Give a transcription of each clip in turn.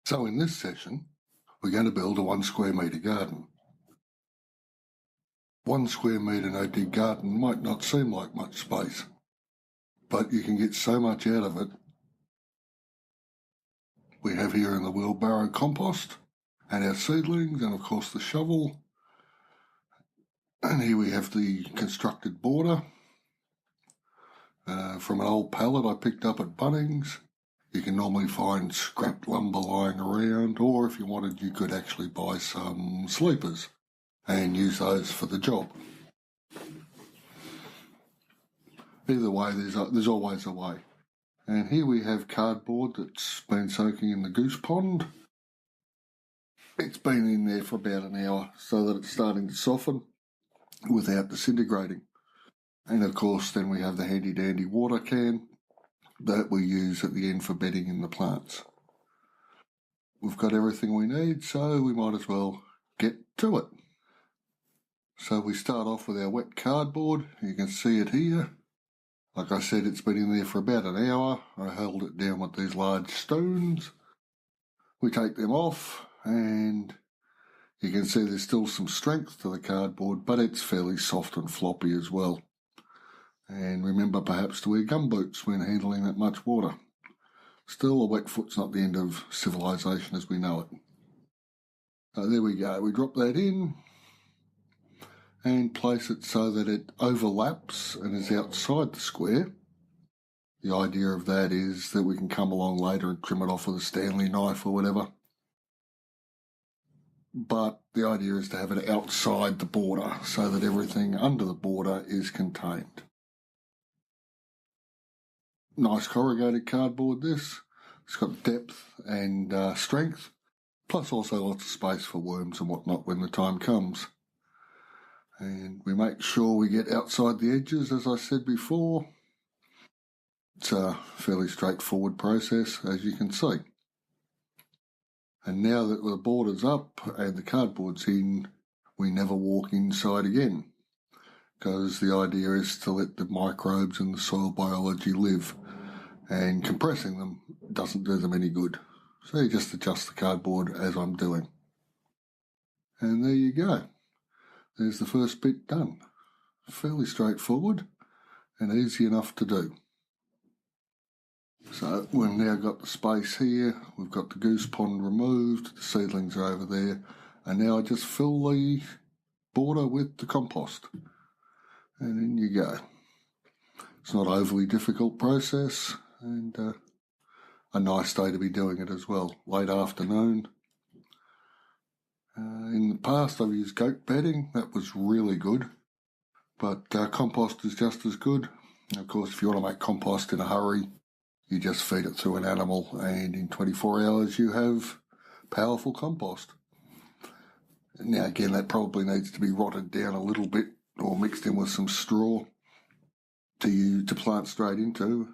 So in this session, we're going to build a 1 square metre garden. 1 square metre no-dig garden might not seem like much space, but you can get so much out of it. We have here in the wheelbarrow compost and our seedlings and of course the shovel. And here we have the constructed border from an old pallet I picked up at Bunnings. You can normally find scrap lumber lying around, or if you wanted you could actually buy some sleepers and use those for the job. Either way, there's always a way. And here we have cardboard that's been soaking in the goose pond. It's been in there for about an hour so that it's starting to soften without disintegrating. And of course then we have the handy dandy water can that we use at the end for bedding in the plants. We've got everything we need, so we might as well get to it. So we start off with our wet cardboard. You can see it here. Like I said, it's been in there for about an hour. I held it down with these large stones. We take them off and you can see there's still some strength to the cardboard, but it's fairly soft and floppy as well. And remember perhaps to wear gumboots when handling that much water. Still, a wet foot's not the end of civilization as we know it. So there we go. We drop that in and place it so that it overlaps and is outside the square. The idea of that is that we can come along later and trim it off with a Stanley knife or whatever. But the idea is to have it outside the border so that everything under the border is contained. Nice corrugated cardboard this. It's got depth and strength, plus also lots of space for worms and whatnot when the time comes. And we make sure we get outside the edges, as I said before. It's a fairly straightforward process, as you can see. And now that the border's up and the cardboard's in, we never walk inside again, because the idea is to let the microbes and the soil biology live, and compressing them doesn't do them any good. So you just adjust the cardboard as I'm doing. And there you go. There's the first bit done. Fairly straightforward and easy enough to do. So we've now got the space here, we've got the goose pond removed, the seedlings are over there, and now I just fill the border with the compost. And in you go. It's not an overly difficult process, and a nice day to be doing it as well. Late afternoon. In the past I've used goat bedding, that was really good, but compost is just as good. And of course, if you want to make compost in a hurry, you just feed it through an animal and in 24 hours you have powerful compost. Now again, that probably needs to be rotted down a little bit or mixed in with some straw to plant straight into,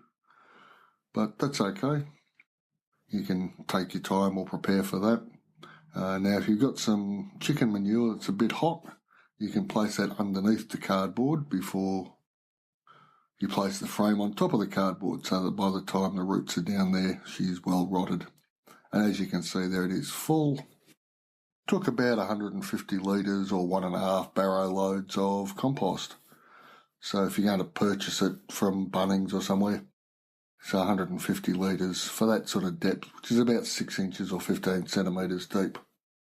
but that's okay. You can take your time or prepare for that. Now if you've got some chicken manure that's a bit hot, you can place that underneath the cardboard before you place the frame on top of the cardboard, so that by the time the roots are down there, she's well rotted. And as you can see, there it is, full. Took about 150 litres or 1.5 barrow loads of compost. So if you're going to purchase it from Bunnings or somewhere, so 150 litres for that sort of depth, which is about 6 inches or 15 centimetres deep.